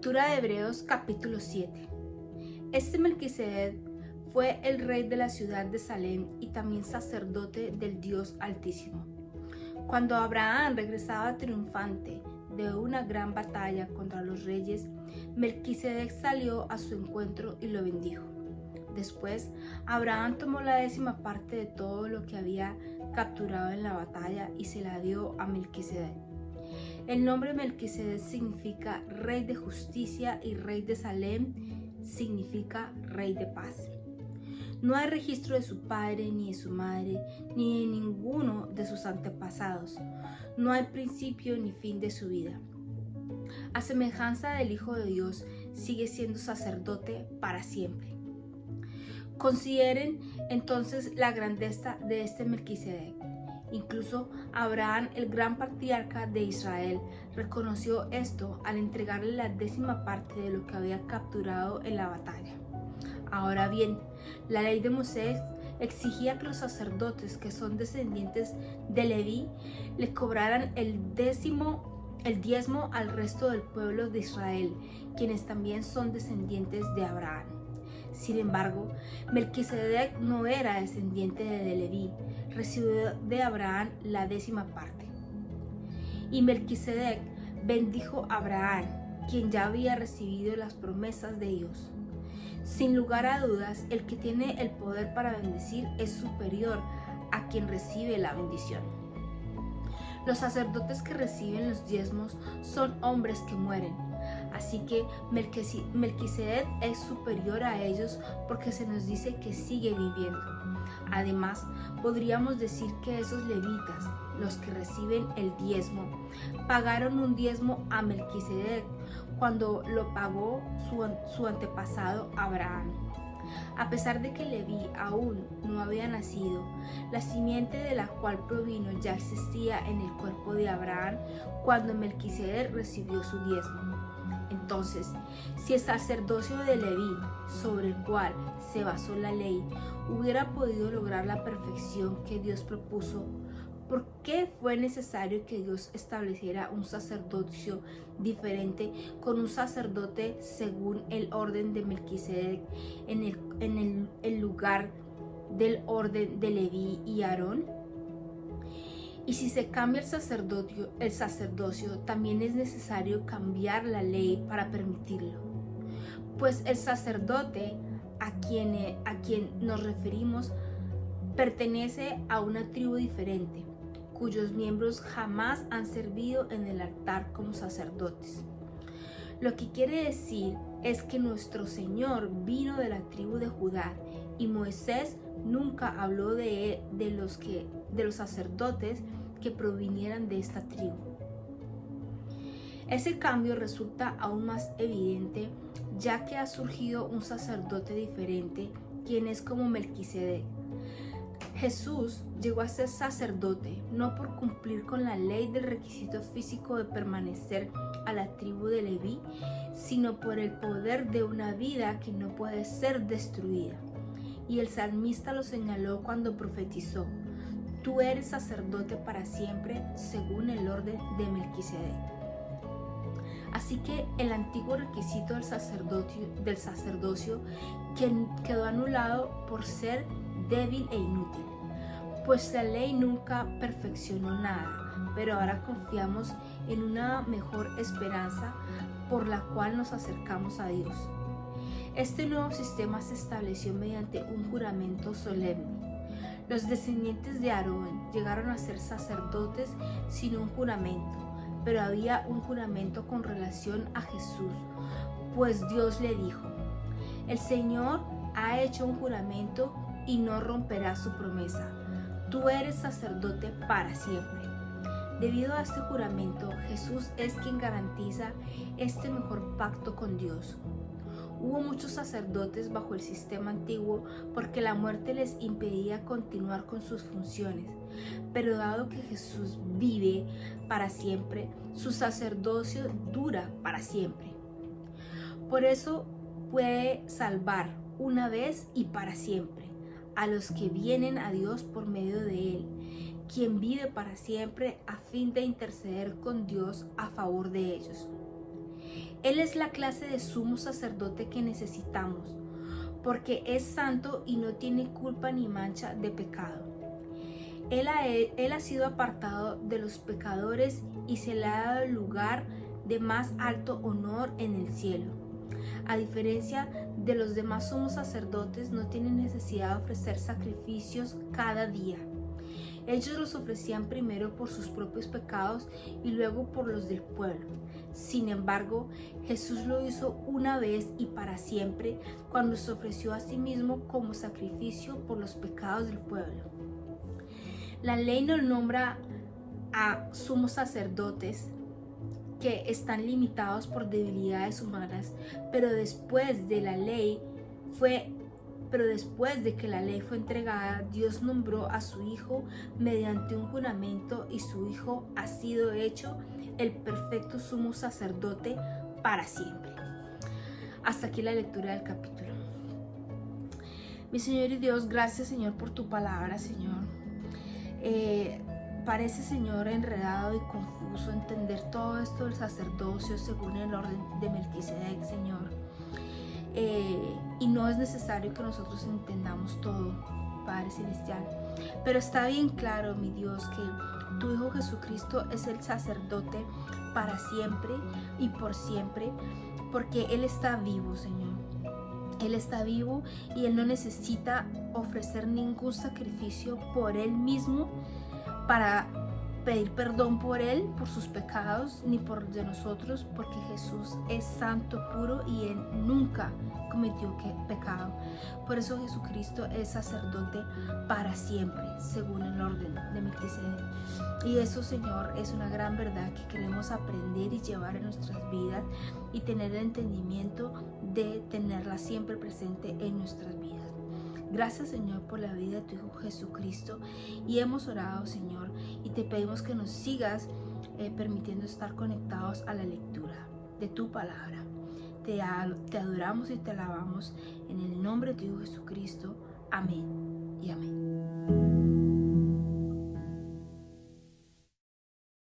Lectura de Hebreos capítulo 7. Este Melquisedec fue el rey de la ciudad de Salem y también sacerdote del Dios Altísimo. Cuando Abraham regresaba triunfante de una gran batalla contra los reyes, Melquisedec salió a su encuentro y lo bendijo. Después, Abraham tomó la 10ª parte de todo lo que había capturado en la batalla y se la dio a Melquisedec. El nombre Melquisedec significa rey de justicia y rey de Salem significa rey de paz. No hay registro de su padre, ni de su madre, ni de ninguno de sus antepasados. No hay principio ni fin de su vida. A semejanza del Hijo de Dios, sigue siendo sacerdote para siempre. Consideren entonces la grandeza de este Melquisedec. Incluso Abraham, el gran patriarca de Israel, reconoció esto al entregarle la 10ª parte de lo que había capturado en la batalla. Ahora bien, la ley de Moisés exigía que los sacerdotes que son descendientes de Leví le cobraran el diezmo al resto del pueblo de Israel, quienes también son descendientes de Abraham. Sin embargo, Melquisedec no era descendiente de Leví, recibió de Abraham la 10ª parte. Y Melquisedec bendijo a Abraham, quien ya había recibido las promesas de Dios. Sin lugar a dudas, el que tiene el poder para bendecir es superior a quien recibe la bendición. Los sacerdotes que reciben los diezmos son hombres que mueren. Así que Melquisedec es superior a ellos porque se nos dice que sigue viviendo. Además, podríamos decir que esos levitas, los que reciben el diezmo, pagaron un diezmo a Melquisedec cuando lo pagó su antepasado Abraham. A pesar de que Leví aún no había nacido, la simiente de la cual provino ya existía en el cuerpo de Abraham cuando Melquisedec recibió su diezmo. Entonces, si el sacerdocio de Leví, sobre el cual se basó la ley, hubiera podido lograr la perfección que Dios propuso, ¿por qué fue necesario que Dios estableciera un sacerdocio diferente con un sacerdote según el orden de Melquisedec en el lugar del orden de Leví y Aarón? Y si se cambia el sacerdocio, también es necesario cambiar la ley para permitirlo. Pues el sacerdote a quien nos referimos pertenece a una tribu diferente, cuyos miembros jamás han servido en el altar como sacerdotes. Lo que quiere decir es que nuestro Señor vino de la tribu de Judá y Moisés nunca habló de los sacerdotes que provinieran de esta tribu. Ese cambio resulta aún más evidente ya que ha surgido un sacerdote diferente, quien es como Melquisedec. Jesús llegó a ser sacerdote no por cumplir con la ley del requisito físico de permanecer a la tribu de Leví, sino por el poder de una vida que no puede ser destruida. Y el salmista lo señaló cuando profetizó: tú eres sacerdote para siempre según el orden de Melquisedec. Así que el antiguo requisito del sacerdocio quedó anulado por ser débil e inútil, pues la ley nunca perfeccionó nada, pero ahora confiamos en una mejor esperanza por la cual nos acercamos a Dios. Este nuevo sistema se estableció mediante un juramento solemne. Los descendientes de Aarón llegaron a ser sacerdotes sin un juramento, pero había un juramento con relación a Jesús, pues Dios le dijo: el Señor ha hecho un juramento y no romperá su promesa. Tú eres sacerdote para siempre. Debido a este juramento, Jesús es quien garantiza este mejor pacto con Dios. Hubo muchos sacerdotes bajo el sistema antiguo porque la muerte les impedía continuar con sus funciones, pero dado que Jesús vive para siempre, su sacerdocio dura para siempre. Por eso puede salvar una vez y para siempre a los que vienen a Dios por medio de Él, quien vive para siempre a fin de interceder con Dios a favor de ellos. Él es la clase de sumo sacerdote que necesitamos, porque es santo y no tiene culpa ni mancha de pecado. Él ha sido apartado de los pecadores y se le ha dado el lugar de más alto honor en el cielo. A diferencia de los demás sumos sacerdotes, no tienen necesidad de ofrecer sacrificios cada día. Ellos los ofrecían primero por sus propios pecados y luego por los del pueblo. Sin embargo, Jesús lo hizo una vez y para siempre cuando se ofreció a sí mismo como sacrificio por los pecados del pueblo. La ley no nombra a sumos sacerdotes que están limitados por debilidades humanas, pero después de que la ley fue entregada, Dios nombró a su Hijo mediante un juramento y su Hijo ha sido hecho el perfecto sumo sacerdote para siempre. Hasta aquí la lectura del capítulo. Mi Señor y Dios, gracias, Señor, por tu palabra, Señor. Parece, Señor, enredado y confuso entender todo esto del sacerdocio según el orden de Melquisedec, Señor. Y no es necesario que nosotros entendamos todo, Padre Celestial. Pero está bien claro, mi Dios, que tu Hijo Jesucristo es el sacerdote para siempre y por siempre, porque Él está vivo, Señor. Él está vivo y Él no necesita ofrecer ningún sacrificio por Él mismo para pedir perdón por Él, por sus pecados, ni por los de nosotros, porque Jesús es santo, puro y Él nunca cometió pecado. Por eso Jesucristo es sacerdote para siempre, según el orden de Melquisedec. Y eso, Señor, es una gran verdad que queremos aprender y llevar en nuestras vidas y tener el entendimiento de tenerla siempre presente en nuestras vidas. Gracias, Señor, por la vida de tu Hijo Jesucristo. Y hemos orado, Señor, y te pedimos que nos sigas permitiendo estar conectados a la lectura de tu palabra. Te adoramos y te alabamos en el nombre de tu Hijo Jesucristo. Amén y amén.